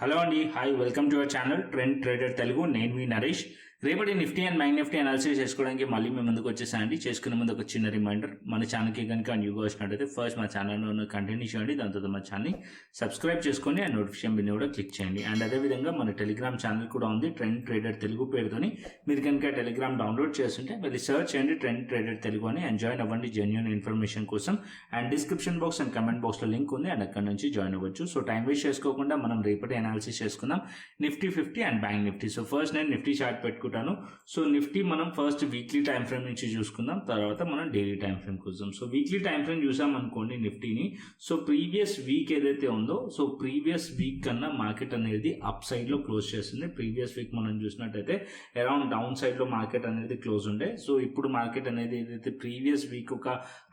Hello అండి, hi, welcome to our channel trend trader Telugu. నేను మీ నరేష్. రేపటి Nifty and bank Nifty analysis చేసుకోవడానికి మళ్ళీ మేము ముందుకు వచ్చేసానండి. చేసుకునే ముందు ఒక చిన్న రిమైండర్, మన ఛానల్కి కనుక న్యూగా వచ్చినట్టయితే ఫస్ట్ మా ఛానల్లో కంటిన్యూ చేయండి, దాని తర్వాత మా ఛానల్ని సబ్స్క్రైబ్ చేసుకోండి అండ్ నోటిఫికేషన్ బిల్ కూడా క్లిక్ చేయండి. అండ్ అదేవిధంగా మన టెలిగ్రామ్ ఛానల్ కూడా ఉంది, ట్రెండ్ ట్రేడర్ తెలుగు పేరుతోని. మీరు కనుక టెలిగ్రామ్ డౌన్లోడ్ చేస్తుంటే వెళ్ళి సర్చ్ చేయండి ట్రెండ్ ట్రేడర్ తెలుగు అని, అండ్ జాయిన్ అవ్వండి జెన్యూన్ ఇన్ఫర్మేషన్ కోసం. And description box and comment బాక్స్లో లింక్ ఉంది, అండ్ అక్కడ నుంచి జాయిన్ అవ్వచ్చు. సో టైం వేస్ట్ చేసుకోకుండా మనం రేపటి అనాలిసిస్ చేసుకుందాం Nifty 50 and bank Nifty. So first నేను నిఫ్టీ చార్ట్ పెట్టుకుంటాను. సో నిఫ్టీ మనం ఫస్ట్ వీక్లీ టైం ఫ్రేమ్ నుంచి చూసుకుందాం, తర్వాత మనం డైలీ టైం ఫ్రేమ్ చూద్దాం. సో వీక్లీ టైం ఫ్రేమ్ చూసాం అనుకోండి నిఫ్టీని. సో ప్రీవియస్ వీక్ ఏదైతే ఉందో, సో ప్రీవియస్ వీక్ కన్నా మార్కెట్ అనేది అప్ సైడ్ లో క్లోజ్ చేస్తుంది. ప్రీవియస్ వీక్ మనం చూసినట్టయితే అరౌండ్ డౌన్ సైడ్ లో మార్కెట్ అనేది క్లోజ్ ఉండే. సో ఇప్పుడు మార్కెట్ అనేది ఏదైతే ప్రీవియస్ వీక్ ఒక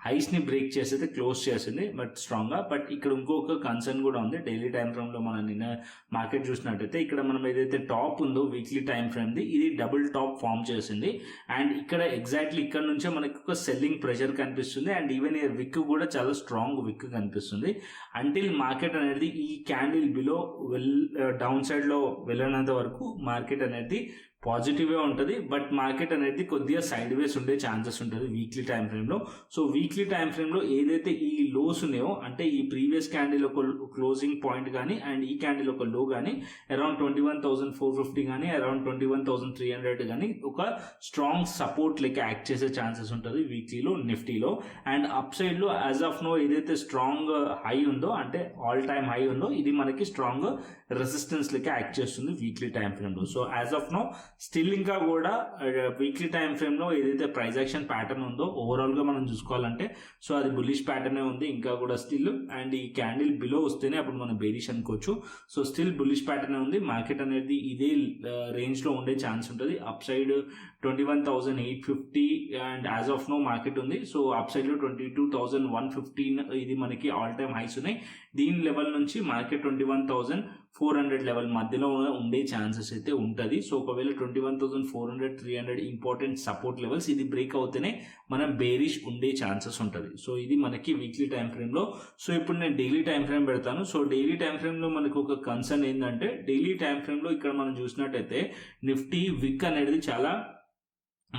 హైస్ ని బ్రేక్ చేసి క్లోజ్ చేసింది బట్ స్ట్రాంగ్ గా. బట్ ఇక్కడ ఇంకొక కన్సర్న్ కూడా ఉంది. డైలీ టైం ఫ్రేమ్ లో మనం నిన్న మార్కెట్ చూసినట్టయితే ఇక్కడ మనం ఏదైతే టాప్ ఉందో వీక్లీ టైం ఫ్రేమ్ ది, ఇది డబుల్ టాప్ ఫామ్ చేసింది. అండ్ ఇక్కడ ఎగ్జాక్ట్లీ ఇక్కడ నుంచే మనకి ఒక సెల్లింగ్ ప్రెషర్ కనిపిస్తుంది. అండ్ ఈవెన్ ఈ విక్ కూడా చాలా స్ట్రాంగ్ విక్ కనిపిస్తుంది. అంటిల్ మార్కెట్ అనేది ఈ క్యాండిల్ బిలో డౌన్ సైడ్ లో వెళ్ళినంత వరకు మార్కెట్ అనేది పాజిటివ్ గా ఉంటుంది. బట్ మార్కెట్ అనేది కొద్దిగా సైడ్ వేస్ ఉండే ఛాన్సెస్ ఉంటుంది వీక్లీ టైం ఫ్రేమ్ లో. సో వీక్లీ టైం ఫ్రేమ్ లో ఏదైతే ఈ లోస్ ఉన్నాయో, అంటే ఈ ప్రీవియస్ క్యాండిల్ ఒక క్లోజింగ్ పాయింట్ కానీ అండ్ ఈ క్యాండిల్ ఒక లో కానీ అరౌండ్ 21,450 కానీ అరౌండ్ 21,300 కానీ ఒక స్ట్రాంగ్ సపోర్ట్ లెక్క యాక్ట్ చేసే ఛాన్సెస్ ఉంటుంది వీక్లీలో నిఫ్టీలో. అండ్ అప్ సైడ్ లో యాజ్ ఆఫ్ నో ఏదైతే స్ట్రాంగ్ హై ఉందో, అంటే ఆల్ టైమ్ హై ఉందో, ఇది మనకి స్ట్రాంగ్ రెసిస్టెన్స్ లెక్క యాక్ట్ చేస్తుంది వీక్లీ టైం ఫ్రేమ్ లో. So as of now still ఇంకా కూడా వీక్లీ టైం ఫ్రేమ్ లో ఏదైతే ప్రైస్ యాక్షన్ ప్యాటర్న్ ఉందో ఓవరాల్ గా మనం చూసుకోవాలంటే సో అది బుల్లిష్ ప్యాటర్న్ ఉంది ఇంకా కూడా స్టిల్. అండ్ ఈ క్యాండిల్ బిలో వస్తేనే అప్పుడు మనం బేరిష్ అనుకోవచ్చు. సో స్టిల్ బుల్లిష్ ప్యాటర్న్ ఉంది. మార్కెట్ అనేది ఇదే రేంజ్ లో ఉండే ఛాన్స్ ఉంటుంది. Upside 21,850 and as of now market ఉంది. సో అప్ సైడ్ లో 22,115 ఇది మనకి ఆల్ టైమ్ హైస్ ఉన్నాయి. దీని లెవెల్ నుంచి మార్కెట్ 21,400 లెవెల్ మధ్యలో ఉండే ఛాన్సెస్ అయితే ఉంటుంది. సో ఒకవేళ 21,400, 300 ఇంపార్టెంట్ సపోర్ట్ లెవెల్స్, ఇది బ్రేక్ అవుతేనే మనం బేరిష్ ఉండే ఛాన్సెస్ ఉంటుంది. సో ఇది మనకి వీక్లీ టైం ఫ్రేమ్ లో. సో ఇప్పుడు నేను డైలీ టైం ఫ్రేమ్ పెడతాను. సో డైలీ టైం ఫ్రేమ్ లో మనకు ఒక కన్సర్న్ ఏంటంటే, డైలీ టైం ఫ్రేమ్ లో ఇక్కడ మనం చూసినట్టయితే నిఫ్టీ విక్ అనేది చాలా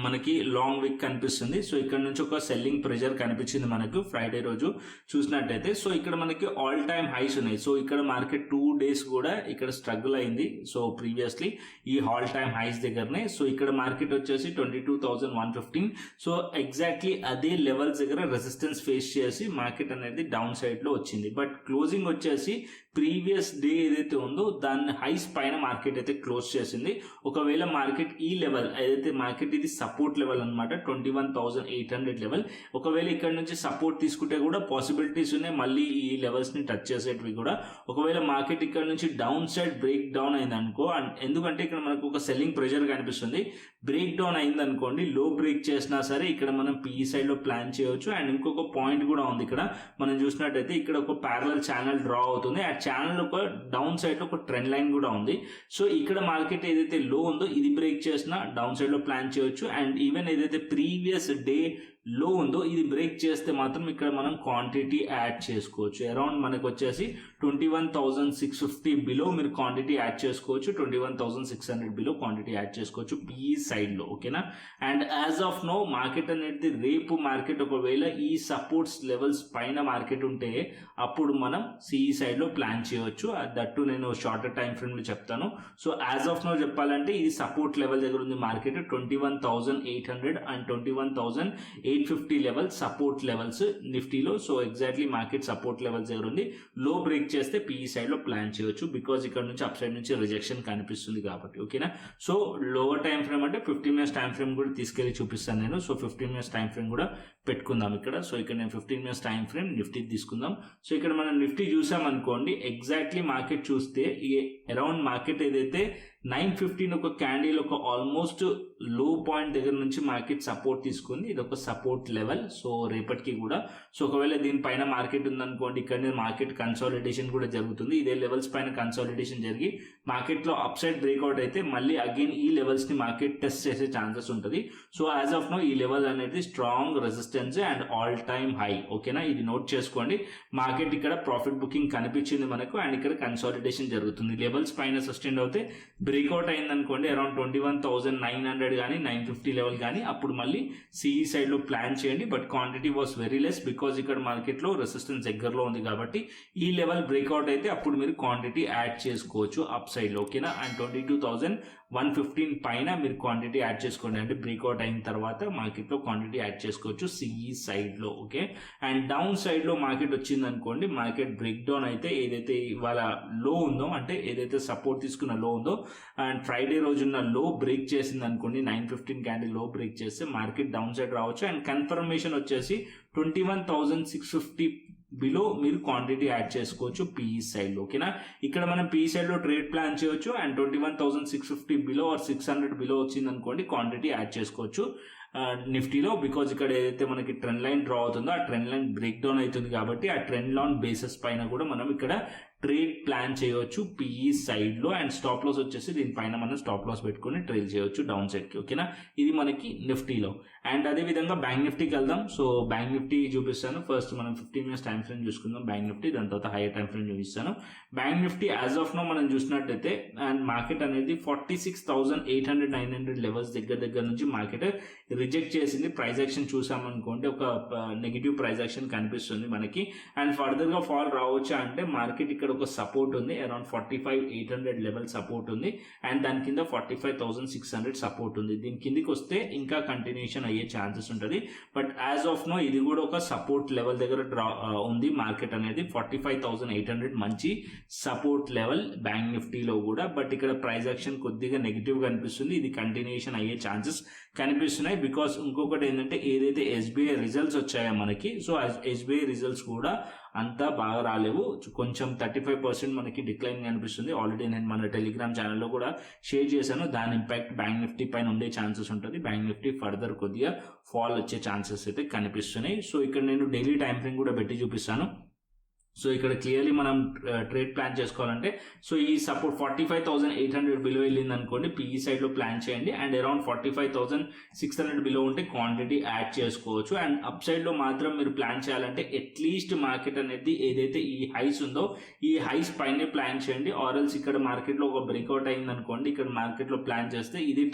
మనకి లాంగ్ విక్ కనిపిస్తుంది. సో ఇక్కడ నుంచి ఒక సెల్లింగ్ ప్రెషర్ కనిపించింది మనకు ఫ్రైడే రోజు చూసినట్టయితే. సో ఇక్కడ మనకి ఆల్ టైమ్ హైస్ ఉన్నాయి. సో ఇక్కడ మార్కెట్ 2 days కూడా ఇక్కడ స్ట్రగుల్ అయింది. సో ప్రీవియస్లీ ఈ ఆల్ టైమ్ హైస్ దగ్గరనే. సో ఇక్కడ మార్కెట్ వచ్చేసి 22,115. సో ఎగ్జాక్ట్లీ అదే లెవెల్స్ దగ్గర రెసిస్టెన్స్ ఫేస్ చేసి మార్కెట్ అనేది డౌన్ సైడ్ లో వచ్చింది. బట్ క్లోజింగ్ వచ్చేసి ప్రీవియస్ డే ఏదైతే ఉందో దాని హైస్ పైన మార్కెట్ అయితే క్లోజ్ చేసింది. ఒకవేళ మార్కెట్ ఈ లెవెల్ ఏదైతే మార్కెట్ ఇది సపోర్ట్ లెవెల్ అనమాట, 21,800 లెవెల్. ఒకవేళ ఇక్కడ నుంచి సపోర్ట్ తీసుకుంటే కూడా పాసిబిలిటీస్ ఉన్నాయి మళ్ళీ ఈ లెవెల్స్ ని టచ్ చేసేటివి కూడా. ఒకవేళ మార్కెట్ ఇక్కడ నుంచి డౌన్ సైడ్ బ్రేక్ డౌన్ అయింది అనుకో, ఎందుకంటే ఇక్కడ మనకు ఒక సెల్లింగ్ ప్రెషర్ కనిపిస్తుంది. బ్రేక్ డౌన్ అయింది అనుకోండి, లో బ్రేక్ చేసినా సరే ఇక్కడ మనం పిఈ సైడ్ లో ప్లాన్ చేయవచ్చు. అండ్ ఇంకొక పాయింట్ కూడా ఉంది ఇక్కడ మనం చూసినట్టయితే, ఇక్కడ ఒక ప్యారలల్ ఛానల్ డ్రా అవుతుంది. ఆ ఛానల్ ఒక డౌన్ సైడ్ లో ఒక ట్రెండ్ లైన్ కూడా ఉంది. సో ఇక్కడ మార్కెట్ ఏదైతే లో ఉందో ఇది బ్రేక్ చేసినా డౌన్ సైడ్ లో ప్లాన్ చేయవచ్చు. అండ్ ఈవెన్ ఏదైతే ప్రీవియస్ డే లో ఉందో ఇది బ్రేక్ చేస్తే మాత్రం ఇక్కడ మనం క్వాంటిటీ యాడ్ చేసుకోవచ్చు. అరౌండ్ మనకు వచ్చేసి 21,650 బిలో మీరు క్వాంటిటీ యాడ్ చేసుకోవచ్చు, 21,600 బిలో క్వాంటిటీ యాడ్ చేసుకోవచ్చు ఈ సైడ్ లో. ఓకేనా. And as of now market అనేది రేపు మార్కెట్ ఒకవేళ ఈ సపోర్ట్స్ లెవెల్స్ పైన మార్కెట్ ఉంటే అప్పుడు మనం సిఈ సైడ్ లో ప్లాన్ చేయవచ్చు. దట్టు నేను షార్టర్ టైం ఫ్రేమ్ లో చెప్తాను. సో యాజ్ ఆఫ్ నో చెప్పాలంటే ఇది సపోర్ట్ లెవెల్ దగ్గర ఉంది market 21,800 and 21,850 level support levels నిఫ్టీలో. So exactly market support levels దగ్గర ఉంది. లో బ్రేక్ చేస్తే పిఈ సైడ్ లో ప్లాన్ చేయొచ్చు, బికాస్ ఇక్కడ నుంచి అప్ సైడ్ నుంచి రిజెక్షన్ కనిపిస్తుంది కాబట్టి. ఓకేనా. సో లోవర్ టైం ఫ్రేమ్ అంటే 15 minutes టైం ఫ్రేమ్ కూడా తీసుకెళ్లి చూపిస్తాను నేను. సో 15 minutes టైం ఫ్రేమ్ కూడా పెట్టుకుందాం ఇక్కడ. సో ఇక్కడ నేను 15 minutes టైం ఫ్రేమ్ నిఫ్టీ తీసుకుందాం. సో ఇక్కడ మనం నిఫ్టీ చూసాం అనుకోండి, ఎగ్జాక్ట్లీ మార్కెట్ చూస్తే ఈ అరౌండ్ మార్కెట్ ఏదైతే 915 ఒక క్యాండిల్ ఒక ఆల్మోస్ట్ లో పాయింట్ దగ్గర నుంచి మార్కెట్ సపోర్ట్ తీసుకుంది. ఇది ఒక సపోర్ట్ లెవెల్. సో రేపటికి కూడా సో ఒకవేళ దీనిపైన మార్కెట్ ఉందనుకోండి, ఇక్కడ మార్కెట్ కన్సాలిడేషన్ కూడా జరుగుతుంది. ఇదే లెవెల్స్ పైన కన్సాలిడేషన్ జరిగి మార్కెట్ లో అప్ సైడ్ బ్రేక్అవుట్ అయితే మళ్ళీ అగైన్ ఈ లెవెల్స్ ని మార్కెట్ టెస్ట్ చేసే ఛాన్సెస్ ఉంటుంది. సో యాజ్ ఆఫ్ నో ఈ లెవెల్ అనేది strong resistance resistance and all time high. ఓకేనా, ఇది నోట్ చేసుకోండి. మార్కెట్ ఇక్కడ ప్రాఫిట్ బుకింగ్ కనిపించింది మనకు అండ్ ఇక్కడ కన్సాలిడేషన్ జరుగుతుంది. లెవెల్స్ పైన సస్టైన్ అవుతే బ్రేక్అవుట్ అయింది అనుకోండి అరౌండ్ 21,900 కానీ 950 లెవెల్ కానీ, అప్పుడు మళ్ళీ సిఈ సైడ్ లో ప్లాన్ చేయండి. But quantity was very less because ఇక్కడ మార్కెట్ లో రెసిస్టెన్స్ దగ్గరలో ఉంది కాబట్టి ఈ లెవెల్ బ్రేక్అవుట్ అయితే అప్పుడు మీరు క్వాంటిటీ యాడ్ చేసుకోవచ్చు అప్ సైడ్ లో. ఓకేనా, అండ్ 22,115 పైన మీరు క్వాంటిటీ యాడ్ చేసుకోండి. అంటే బ్రేక్అవుట్ అయిన తర్వాత మార్కెట్ లో క్వాంటిటీ యాడ్ చేసుకోవచ్చు సిఈ సైడ్ లో. ఓకే, అండ్ డౌన్ సైడ్ లో మార్కెట్ వచ్చింది అనుకోండి, మార్కెట్ బ్రేక్ డౌన్ అయితే ఏదైతే ఇవాళ లో ఉందో, అంటే ఏదైతే సపోర్ట్ తీసుకున్న లో ఉందో అండ్ ఫ్రైడే రోజున్న లో బ్రేక్ చేసింది అనుకోండి, 915 క్యాండిల్ లో బ్రేక్ చేస్తే మార్కెట్ డౌన్ సైడ్ రావచ్చు. అండ్ కన్ఫర్మేషన్ వచ్చేసి 21,650 బిలో మీరు క్వాంటిటీ యాడ్ చేసుకోవచ్చు పిఈ సైడ్ లో. ఓకేనా, ఇక్కడ మనం పిఈ సైడ్ లో ట్రేడ్ ప్లాన్ చేయొచ్చు అండ్ 21,650 బిలో ఆర్ 600 బిలో వచ్చింది అనుకోండి క్వాంటిటీ యాడ్ చేసుకోవచ్చు నిఫ్టీలో. బికాజ్ ఇక్కడ ఏదైతే మనకి ట్రెండ్ లైన్ డ్రా అవుతుందో ఆ ట్రెండ్ లైన్ బ్రేక్ డౌన్ అవుతుంది కాబట్టి ఆ ట్రెండ్ లైన్ బేసిస్ పైన కూడా మనం ఇక్కడ ట్రేడ్ ప్లాన్ చేయవచ్చు పిఈ సైడ్ లో. అండ్ స్టాప్ లాస్ వచ్చేసి దీనిపైన మనం స్టాప్ లాస్ పెట్టుకుని ట్రేడ్ చేయవచ్చు డౌన్ సైడ్ కి. ఓకేనా, ఇది మనకి నిఫ్టీలో. అండ్ అదే విధంగా బ్యాంక్ నిఫ్టీకి వెళ్దాం. సో బ్యాంక్ నిఫ్టీ చూపిస్తాను. ఫస్ట్ మనం 15 మినిట్స్ టైం ఫ్రేమ్ చూసుకుందాం బ్యాంక్ నిఫ్టీ, దాని తర్వాత హైయర్ టైం ఫ్రేమ్ చూపిస్తాను. Bank Nifty as of now మనం చూసినట్టయితే అండ్ మార్కెట్ అనేది 46,800-900 లెవెల్స్ దగ్గర నుంచి మార్కెట్ రిజెక్ట్ చేసింది. ప్రైస్ యాక్షన్ చూసామనుకోండి ఒక నెగిటివ్ ప్రైస్ యాక్షన్ కనిపిస్తుంది మనకి. అండ్ ఫర్దర్ గా ఫాల్ రావచ్చా అంటే మార్కెట్ ఇక్కడ ఒక సపోర్ట్ ఉంది అరౌండ్ 45,800 లెవెల్ సపోర్ట్ ఉంది అండ్ దాని కింద 45,600 సపోర్ట్ ఉంది. దీని కిందికి వస్తే ఇంకా కంటిన్యూషన్ అయ్యే ఛాన్సెస్ ఉంటుంది. బట్ యాజ్ ఆఫ్ నో ఇది కూడా ఒక సపోర్ట్ లెవెల్ దగ్గర ఉంది మార్కెట్ అనేది 45,800 మంచి సపోర్ట్ లెవెల్ బ్యాంక్ నిఫ్టీలో కూడా. బట్ ఇక్కడ ప్రైస్ యాక్షన్ కొద్దిగా నెగిటివ్ గా అనిపిస్తుంది, ఇది కంటిన్యూషన్ అయ్యే ఛాన్సెస్ కనిపిస్తున్నాయి. బికాస్ ఇంకొకటి ఏంటంటే ఏదైతే ఎస్బీఐ రిజల్ట్స్ వచ్చాయో మనకి, సో ఎస్బీఐ రిజల్ట్స్ కూడా అంతా బాగా రాలేవు, కొంచెం 35% మనకి డిక్లైన్ కనిపిస్తుంది. ఆల్రెడీ నేను మన టెలిగ్రామ్ ఛానల్లో కూడా షేర్ చేశాను. దాని ఇంపాక్ట్ బ్యాంక్ నిఫ్టీ పైన ఉండే ఛాన్సెస్ ఉంటుంది. బ్యాంక్ నిఫ్టీ ఫర్దర్ కొద్దిగా ఫాల్ వచ్చే ఛాన్సెస్ అయితే కనిపిస్తున్నాయి. సో ఇక్కడ నేను డైలీ టైం ఫ్రేమ్ కూడా పెట్టి చూపిస్తాను. సో ఇక్కడ క్లియర్లీ మనం ట్రేడ్ ప్లాన్ చేసుకోవాలంటే సో ఈ సపోర్ట్ 45,800 బిలో వెళ్ళింది అనుకోండి పిఈ సైడ్ లో ప్లాన్ చేయండి అండ్ అరౌండ్ 45,600 బిలో ఉంటే క్వాంటిటీ యాడ్ చేసుకోవచ్చు. అండ్ అప్ సైడ్ లో మాత్రం మీరు ప్లాన్ చేయాలంటే అట్లీస్ట్ మార్కెట్ అనేది ఏదైతే ఈ హైస్ ఉందో ఈ హైస్ పైనే ప్లాన్ చేయండి. ఆర్ఎల్స్ ఇక్కడ మార్కెట్ లో ఒక బ్రేక్అవుట్ అయింది అనుకోండి, ఇక్కడ మార్కెట్ లో ప్లాన్ చేస్తే ఇది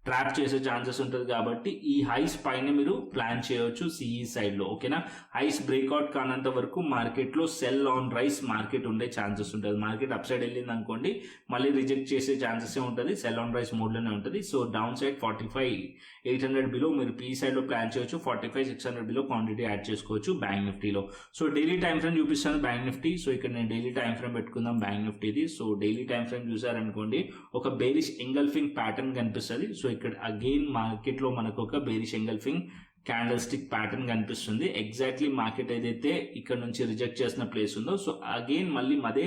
ట్రాప్ చేసే ఛాన్సెస్ ఉంటుంది కాబట్టి ఈ హైస్ పైన మీరు ప్లాన్ చేయవచ్చు సిఈ సైడ్ లో. ఓకేనా, హైస్ బ్రేక్అవుట్ కానంత వరకు మార్కెట్ లో సెల్ ఆన్ రైస్ మార్కెట్ ఉండే ఛాన్సెస్ ఉంటుంది. మార్కెట్ అప్ సైడ్ వెళ్ళింది అనుకోండి మళ్ళీ రిజెక్ట్ చేసే ఛాన్సెస్ ఉంటుంది, సెల్ ఆన్ రైస్ మోడ్ లోనే ఉంటుంది. సో డౌన్ సైడ్ 45,800 బిలో మీరు పీ సైడ్ లో ప్లాన్ చేయొచ్చు, 45,600 బిలో క్వాంటిటీ యాడ్ చేసుకోవచ్చు బ్యాంక్ నిఫ్టీలో. సో డైలీ టైం ఫ్రేమ్ చూపిస్తాను బ్యాంక్ నిఫ్టీ. సో ఇక్కడ నేను డైలీ టైం ఫ్రేమ్ పెట్టుకుందాం బ్యాంక్ నిఫ్టీది. సో డైలీ టైం ఫ్రేమ్ చూసారనుకోండి ఒక బేరిష్ ఎంగల్ఫింగ్ ప్యాటర్న్ కనిపిస్తుంది. సో ఇక్కడ అగైన్ మార్కెట్ లో మనకు ఒక bearish engulfing candlestick pattern కనిపిస్తుంది. ఎగ్జాక్ట్లీ మార్కెట్ ఏదైతే ఇక్కడ నుంచి రిజెక్ట్ చేసిన ప్లేస్ ఉందో సో అగైన్ మళ్ళీ అదే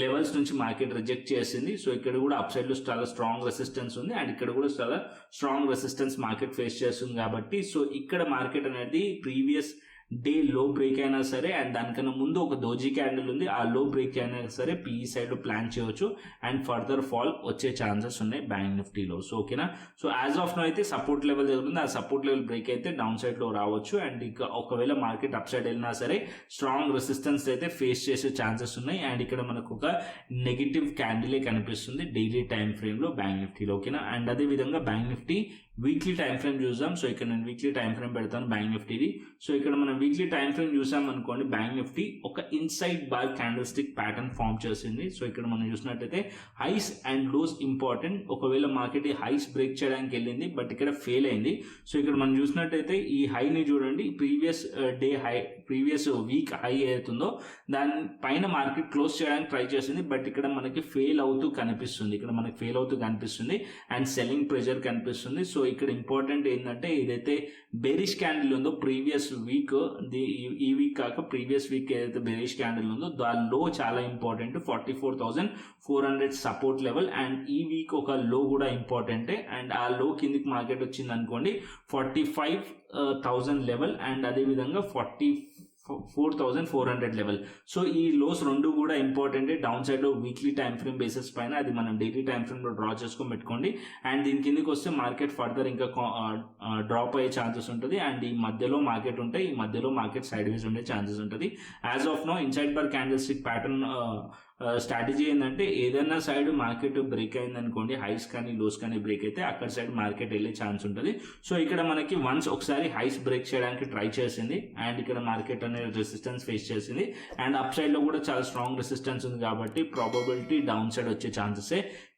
లెవెల్స్ నుంచి మార్కెట్ రిజెక్ట్ చేసింది. సో ఇక్కడ కూడా అప్ సైడ్ లో చాలా స్ట్రాంగ్ రెసిస్టెన్స్ ఉంది అండ్ ఇక్కడ కూడా చాలా స్ట్రాంగ్ రెసిస్టెన్స్ మార్కెట్ ఫేస్ చేస్తుంది కాబట్టి సో ఇక్కడ మార్కెట్ అనేది ప్రీవియస్ డే లో బ్రేక్ అయినా సరే అండ్ దానికన్నా ముందు ఒక దోజీ క్యాండిల్ ఉంది, ఆ లో బ్రేక్ అయినా సరే పిఈ సైడ్ లో ప్లాన్ చేయవచ్చు అండ్ ఫర్దర్ ఫాల్ వచ్చే ఛాన్సెస్ ఉన్నాయి బ్యాంక్ నిఫ్టీలో. సో ఓకేనా, సో యాజ్ ఆఫ్ నో అయితే సపోర్ట్ లెవెల్ జరుగుతుంది, ఆ సపోర్ట్ లెవెల్ బ్రేక్ అయితే డౌన్ సైడ్ లో రావచ్చు అండ్ ఇక ఒకవేళ మార్కెట్ అప్ సైడ్ వెళ్ళినా సరే స్ట్రాంగ్ రెసిస్టెన్స్ అయితే ఫేస్ చేసే ఛాన్సెస్ ఉన్నాయి. అండ్ ఇక్కడ మనకు ఒక నెగిటివ్ క్యాండిలే కనిపిస్తుంది డైలీ టైం ఫ్రేమ్ లో బ్యాంక్ నిఫ్టీలో. ఓకేనా, అండ్ అదే విధంగా bank Nifty weekly time frame చూద్దాం. సో ఇక్కడ నేను వీక్లీ టైం ఫ్రేమ్ పెడతాను బ్యాంక్ నిఫ్టీది. సో ఇక్కడ మనం వీక్లీ టైం ఫ్రేమ్ చూసాం అనుకోండి బ్యాంక్ నిఫ్టీ ఒక inside bar candlestick pattern form చేసింది. సో ఇక్కడ మనం చూసినట్టయితే హైస్ అండ్ లోస్ ఇంపార్టెంట్. ఒకవేళ మార్కెట్ ఈ హైస్ బ్రేక్ చేయడానికి వెళ్ళింది బట్ ఇక్కడ ఫెయిల్ అయింది. సో ఇక్కడ మనం చూసినట్టయితే ఈ హైని చూడండి, previous day high previous week high అవుతుందో దాని పైన మార్కెట్ క్లోజ్ చేయడానికి ట్రై చేసింది బట్ ఇక్కడ మనకి ఫెయిల్ అవుతూ కనిపిస్తుంది అండ్ సెల్లింగ్ ప్రెషర్ కనిపిస్తుంది. సో ఇక్కడ ఇంపార్టెంట్ ఏంటంటే ఏదైతే బేరిష్ క్యాండిల్ ఉందో ప్రీవియస్ వీక్ ఈ వీక్ కాక ప్రీవియస్ వీక్ ఏదైతే బేరిష్ క్యాండిల్ ఉందో దానిలో చాలా ఇంపార్టెంట్ 44,400 సపోర్ట్ లెవెల్ అండ్ ఈ వీక్ ఒక లో కూడా ఇంపార్టెంటే అండ్ ఆ లో కిందికి మార్కెట్ వచ్చింది అనుకోండి 45,000 లెవెల్ అండ్ అదే విధంగా 45 4400 లెవెల్. సో ఈ లోస్ రెండు కూడా ఇంపార్టెంట్. డౌన్ సైడ్ లో వీక్లీ టైం ఫ్రేమ్ బేసిస్ పైన అది మనం డైలీ టైం ఫ్రేమ్ లో డ్రా చేసుకొని పెట్టుకోండి. అండ్ దీని కిందకి వస్తే మార్కెట్ ఫర్దర్ ఇంకా డ్రాప్ అయ్యే ఛాన్సెస్ ఉంటుంది. అండ్ ఈ మధ్యలో మార్కెట్ ఉంటాయి, ఈ మధ్యలో మార్కెట్ సైడ్ వేస్ ఉండే ఛాన్సెస్ ఉంటుంది. As of now inside bar candlestick pattern strategy ఏంటంటే ఏదైనా సైడ్ మార్కెట్ బ్రేక్ అయింది అనుకోండి, హైస్ కానీ లోస్ కానీ బ్రేక్ అయితే అక్కడ సైడ్ మార్కెట్ వెళ్ళే ఛాన్స్ ఉంటుంది. సో ఇక్కడ మనకి వన్స్ ఒకసారి హైస్ బ్రేక్ చేయడానికి ట్రై చేసింది అండ్ ఇక్కడ మార్కెట్ అనేది రెసిస్టెన్స్ ఫేస్ చేసింది. అండ్ అప్ సైడ్ లో కూడా చాలా స్ట్రాంగ్ రెసిస్టెన్స్ ఉంది కాబట్టి ప్రాబబిలిటీ డౌన్ సైడ్ వచ్చే ఛాన్సెస్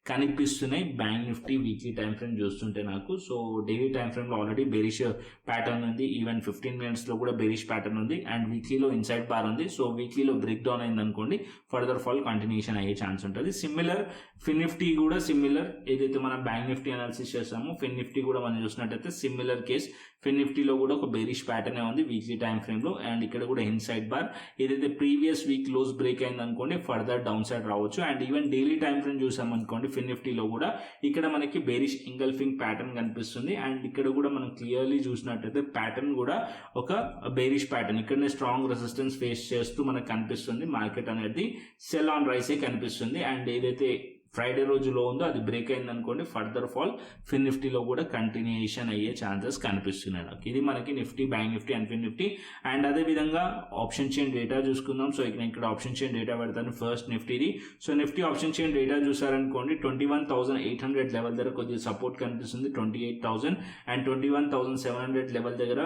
కనిపిస్తున్నాయి bank Nifty weekly time frame చూస్తుంటే నాకు. సో డైలీ టైం ఫ్రేమ్ లో ఆల్రెడీ బెరిష్ ప్యాటర్న్ ఉంది, ఈవెన్ 15 minutes లో కూడా బెరిష్ ప్యాటర్న్ ఉంది. అండ్ వీక్లీలో ఇన్సైడ్ బార్ ఉంది. సో వీక్లీలో బ్రేక్ డౌన్ అయింది అనుకోండి, ఫర్దర్ ఫాల్ కంటిన్యూషన్ అయ్యే ఛాన్స్ ఉంటుంది. సిమిలర్ ఫిన్ నిఫ్టీ కూడా సిమిలర్, ఏదైతే మనం బ్యాంక్ నిఫ్టీ అనాలిసిస్ చేస్తామో ఫిన్ నిఫ్టీ కూడా మనం చూసినట్టయితే సిమిలర్ కేస్. ఫిన్ నిఫ్టీలో కూడా ఒక బెరిష్ ప్యాటర్న్ ఉంది వీక్లీ టైం ఫ్రేమ్ లో. అండ్ ఇక్కడ కూడా ఇన్సైడ్ బార్, ఏదైతే ప్రీవియస్ వీక్ లోస్ బ్రేక్ అయింది అనుకోండి ఫర్దర్ డౌన్ సైడ్ రావచ్చు. And even daily time frame చూసామనుకోండి ఫిన్ నిఫ్టీలో కూడా ఇక్కడ మనకి బెరిష్ ఇంగల్ఫింగ్ ప్యాటర్న్ కనిపిస్తుంది. అండ్ ఇక్కడ కూడా మనం క్లియర్లీ చూసినట్టయితే ప్యాటర్న్ కూడా ఒక బెరిష్ ప్యాటర్న్, ఇక్కడనే స్ట్రాంగ్ రెసిస్టెన్స్ ఫేస్ చేస్తూ మనకు కనిపిస్తుంది. మార్కెట్ అనేది సెల్ ఆన్ రైసే కనిపిస్తుంది. అండ్ ఏదైతే ఫ్రైడే రోజులో ఉందో అది బ్రేక్ అయింది అనుకోండి ఫర్దర్ ఫాల్ ఫిన్ నిఫ్టీలో కూడా కంటిన్యూషన్ అయ్యే ఛాన్సెస్ కనిపిస్తున్నాయి నాకు. ఇది మనకి Nifty, bank Nifty and Fin Nifty. And అదేవిధంగా ఆప్షన్ చైన్ డేటా చూసుకుందాం. సో ఇక్కడ ఆప్షన్ చైన్ డేటా పెడతాను ఫస్ట్ నిఫ్టీది. So Nifty option chain data చూసారనుకోండి 21,800 లెవెల్ దగ్గర కొద్దిగా సపోర్ట్ కనిపిస్తుంది, 28,000 అండ్ 21,700 లెవెల్ దగ్గర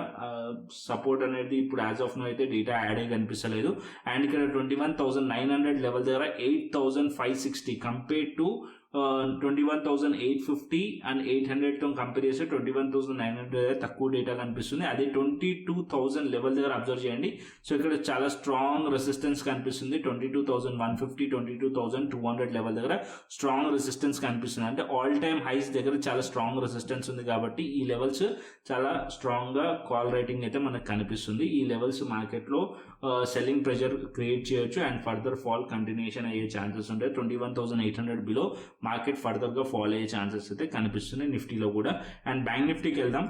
సపోర్ట్ అనేది ఇప్పుడు యాజ్ ఆఫ్ నో అయితే డేటా యాడ్ అయ్యి కనిపిస్తలేదు. అండ్ ఇక్కడ 21,900 లెవెల్ దగ్గర 8,560 కంపేర్ టు 21,850 అండ్ 800తో కంపేర్ చేస్తే 21,900 తక్కువ డేటా కనిపిస్తుంది. అదే 22,000 లెవెల్ దగ్గర అబ్జర్వ్ చేయండి. సో ఇక్కడ చాలా స్ట్రాంగ్ రెసిస్టెన్స్ కనిపిస్తుంది. 22,150, 22,200 లెవెల్ దగ్గర స్ట్రాంగ్ రెసిస్టెన్స్ కనిపిస్తుంది. అంటే ఆల్ టైమ్ హైస్ దగ్గర చాలా స్ట్రాంగ్ రెసిస్టెన్స్ ఉంది కాబట్టి ఈ లెవెల్స్ చాలా స్ట్రాంగ్ గా కాల్ రైటింగ్ అయితే మనకు కనిపిస్తుంది. ఈ లెవెల్స్ మార్కెట్ లో సెల్లింగ్ ప్రెషర్ క్రియేట్ చేయొచ్చు అండ్ ఫర్దర్ ఫాల్ కంటిన్యూషన్ అయ్యే ఛాన్సెస్ ఉంటాయి. 21,800 బిలో మార్కెట్ ఫర్దర్ గా ఫాల్ అయ్యే ఛాన్సెస్ అయితే కనిపిస్తున్నాయి నిఫ్టీలో కూడా. అండ్ బ్యాంక్ నిఫ్టీకి వెళ్దాం.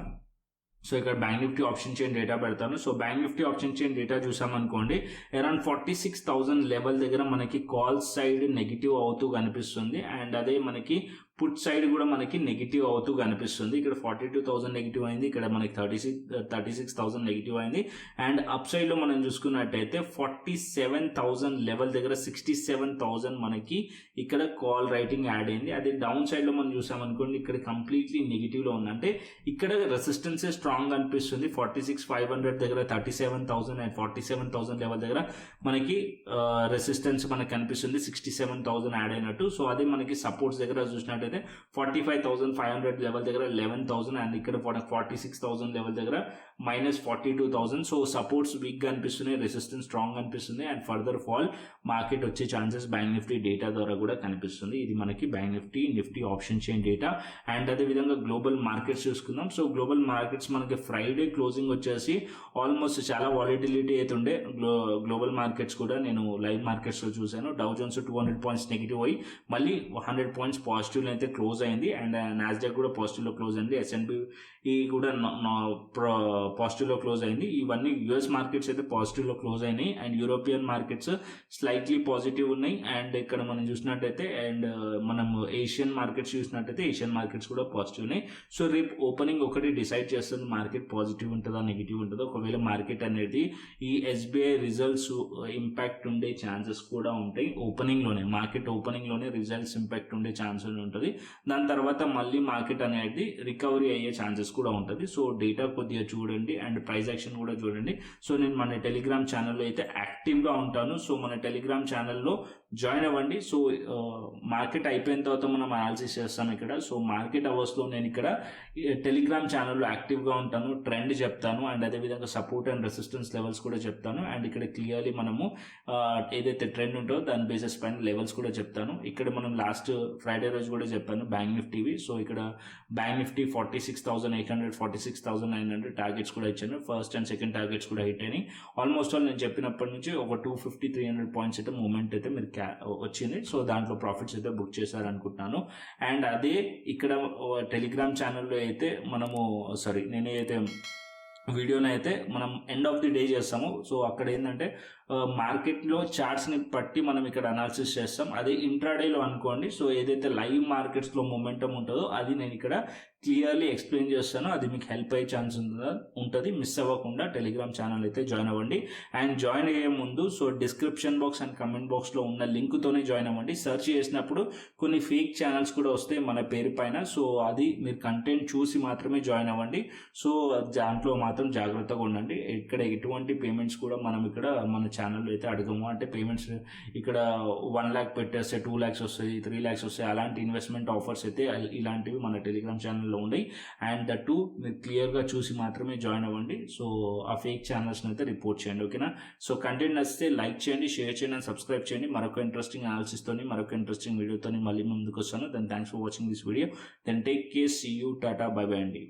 సో ఇక్కడ bank Nifty option chain data పెడతాను. So bank Nifty option chain data చూసామనుకోండి అరౌండ్ 46,000 లెవెల్ దగ్గర మనకి కాల్ సైడ్ నెగిటివ్ అవుతూ కనిపిస్తుంది. అండ్ అదే మనకి పుట్ సైడ్ కూడా మనకి నెగిటివ్ అవుతూ కనిపిస్తుంది. ఇక్కడ 42,000 నెగిటివ్ అయింది, ఇక్కడ మనకి 36,000 నెగిటివ్ అయింది. అండ్ అప్ సైడ్ లో మనం చూసుకున్నట్టయితే 47,000 లెవెల్ దగ్గర 67,000 మనకి ఇక్కడ కాల్ రైటింగ్ యాడ్ అయింది. అదే డౌన్ సైడ్ లో మనం చూసామనుకోండి ఇక్కడ కంప్లీట్లీ నెగిటివ్ లో ఉంది. అంటే ఇక్కడ రెసిస్టెన్స్ స్ట్రాంగ్ అనిపిస్తుంది. 46,500 దగ్గర 37,000 అండ్ 47,000 లెవెల్ దగ్గర మనకి రెసిస్టెన్స్ మనకి కనిపిస్తుంది. 67,000 యాడ్ అయినట్టు. సో అదే మనకి సపోర్ట్స్ దగ్గర చూసినట్టు 45,500 లెవెల్ దగ్గర 11,000 అండ్ ఇక్కడ 46,000 లెవెల్ దగ్గర -42,000. సో సపోర్ట్స్ వీక్ గా అనిపిస్తున్నాయి, రెసిస్టెన్స్ స్ట్రాంగ్ అనిపిస్తుంది అండ్ ఫర్దర్ ఫాల్ మార్కెట్ వచ్చే ఛాన్సెస్ బ్యాంక్ నిఫ్టీ డేటా ద్వారా కూడా కనిపిస్తుంది. ఇది మనకి bank Nifty option chain data. And అదే విధంగా గ్లోబల్ మార్కెట్స్ చూసుకుందాం. సో గ్లోబల్ మార్కెట్స్ మనకి ఫ్రైడే క్లోజింగ్ వచ్చేసి ఆల్మోస్ట్ చాలా వాలిటిలిటీ అయితే ఉండే. గ్లోబల్ మార్కెట్స్ కూడా నేను లైవ్ మార్కెట్స్ లో చూసాను. డౌ జోన్స్ 200 పాయింట్స్ నెగిటివ్ అయ్యి మళ్ళీ 100 పాయింట్స్ పాజిటివ్ అయితే క్లోజ్ అయింది. అండ్ నాస్డాక్ కూడా పాజిటివ్ లో క్లోజ్ అయింది. S&P కూడా పాజిటివ్ లో క్లోజ్ అయింది. ఇవన్నీ యుఎస్ మార్కెట్స్ అయితే పాజిటివ్ లో క్లోజ్ అయినాయి and European markets slightly positive ఉన్నాయి. అండ్ ఇక్కడ మనం చూసినట్టయితే అండ్ మనం ఏషియన్ మార్కెట్స్ చూసినట్టయితే ఏషియన్ మార్కెట్స్ కూడా పాజిటివ్ ఉన్నాయి. సో రేపు ఓపెనింగ్ ఒకటి డిసైడ్ చేస్తుంది మార్కెట్ పాజిటివ్ ఉంటుందా నెగిటివ్ ఉంటుందా. ఒకవేళ మార్కెట్ అనేది ఈ SBI రిజల్ట్స్ ఇంపాక్ట్ ఉండే ఛాన్సెస్ కూడా ఉంటాయి. ఓపెనింగ్ లోనే మార్కెట్ ఓపెనింగ్ లోనే రిజల్ట్స్ ఇంపాక్ట్ ఉండే ఛాన్సెస్ ఉంటుంది. దాని తర్వాత మళ్ళీ మార్కెట్ అనేది రికవరీ అయ్యే ఛాన్సెస్ కూడా ఉంటుంది. సో డేటా కొద్దిగా చూడండి అండ్ ప్రైస్ యాక్షన్ కూడా చూడండి. సో నేను మన టెలిగ్రామ్ ఛానల్లో అయితే యాక్టివ్గా ఉంటాను. సో మన టెలిగ్రామ్ ఛానల్లో జాయిన్ అవ్వండి. సో మార్కెట్ అయిపోయిన తర్వాత మనం అనాలిసిస్ చేస్తాం ఇక్కడ. సో మార్కెట్ అవర్స్లో నేను ఇక్కడ టెలిగ్రామ్ ఛానల్లో యాక్టివ్గా ఉంటాను, ట్రెండ్ చెప్తాను అండ్ అదేవిధంగా సపోర్ట్ అండ్ రెసిస్టెన్స్ లెవెల్స్ కూడా చెప్తాను. అండ్ ఇక్కడ క్లియర్లీ మనము ఏదైతే ట్రెండ్ ఉంటుందో దాని బేసిస్ పైన లెవెల్స్ కూడా చెప్తాను. ఇక్కడ మనం లాస్ట్ ఫ్రైడే రోజు కూడా చెప్పాను బ్యాంక్ నిఫ్టీవి. సో ఇక్కడ బ్యాంక్ నిఫ్టీ 46,800, 46,900 టార్గెట్స్ కూడా ఇచ్చాను. ఫస్ట్ అండ్ సెకండ్ టార్గెట్స్ కూడా హిట్ అయినాయి. ఆల్మోస్ట్ ఆల్ నేను చెప్పినప్పటి నుంచి ఒక 250-300 పాయింట్స్ అయితే మూమెంట్ అయితే మీరు వచ్చింది. సో దాంట్లో ప్రాఫిట్స్ అయితే బుక్ చేశారనుకుంటున్నాను. అండ్ అదే ఇక్కడ టెలిగ్రామ్ ఛానల్లో అయితే మనము నేనైతే వీడియోని అయితే మనం ఎండ్ ఆఫ్ ది డే చేస్తాము. సో అక్కడ ఏంటంటే మార్కెట్లో చార్ట్స్ని బట్టి మనం ఇక్కడ అనాలిసిస్ చేస్తాం. అదే ఇంట్రాడేలో అనుకోండి, సో ఏదైతే లైవ్ మార్కెట్స్లో మొమెంటం ఉంటుందో అది నేను ఇక్కడ క్లియర్లీ ఎక్స్ప్లెయిన్ చేస్తాను. అది మీకు హెల్ప్ అయ్యే ఛాన్స్ ఉంటుంది. మిస్ అవ్వకుండా టెలిగ్రామ్ ఛానల్ అయితే జాయిన్ అవ్వండి. అండ్ జాయిన్ అయ్యే ముందు so description box and comment బాక్స్లో ఉన్న లింక్తోనే జాయిన్ అవ్వండి. సెర్చ్ చేసినప్పుడు కొన్ని ఫేక్ ఛానల్స్ కూడా వస్తాయి మన పేరు పైన. సో అది మీరు కంటెంట్ చూసి మాత్రమే జాయిన్ అవ్వండి. సో దాంట్లో మాత్రం జాగ్రత్తగా ఉండండి. ఇక్కడ ఎటువంటి పేమెంట్స్ కూడా మనం ఇక్కడ మన ఛానల్లో అయితే అడగము. అంటే పేమెంట్స్ ఇక్కడ 1 lakh పెట్టేస్తే 2 lakhs వస్తాయి, 3 lakhs వస్తాయి, అలాంటి ఇన్వెస్ట్మెంట్ ఆఫర్స్ అయితే ఇలాంటివి మన టెలిగ్రామ్ ఛానల్లో ఉన్నాయి. అండ్ దట్ టు మీరు క్లియర్గా చూసి మాత్రమే జాయిన్ అవ్వండి. సో ఆ ఫేక్ ఛానల్స్ని అయితే రిపోర్ట్ చేయండి. ఓకేనా? సో కంటెంట్ నచ్చితే లైక్ చేయండి, షేర్ చేయండి అండ్ సబ్స్క్రైబ్ చేయండి. మరొక ఇంట్రెస్టింగ్ అనాలిసిస్తోని మరొక ఇంట్రెస్టింగ్ వీడియోతో మళ్ళీ ముందుకు వస్తాను. Then thanks for watching this video. Then take care, see you, ta-ta, bye bye అండి.